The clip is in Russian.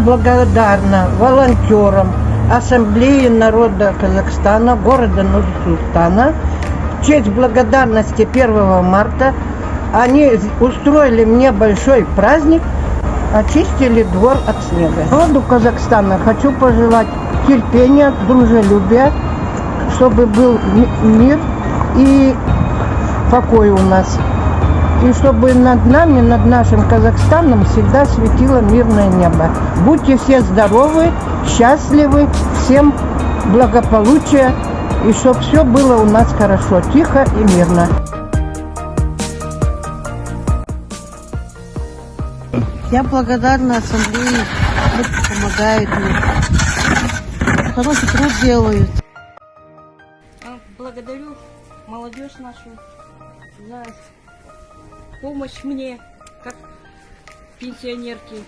благодарна волонтерам Ассамблеи народа Казахстана, города Нур-Султана. В честь благодарности 1 марта они устроили мне большой праздник, очистили двор от снега. Народу Казахстана хочу пожелать терпения, дружелюбия, чтобы был мир и покой у нас. И чтобы над нами, над нашим Казахстаном всегда светило мирное небо. Будьте все здоровы, счастливы, всем благополучия, и чтобы все было у нас хорошо, тихо и мирно. Я благодарна ассамблее, что помогают мне. Хороший труд делают. Благодарю молодежь нашу за помощь мне, как пенсионерке.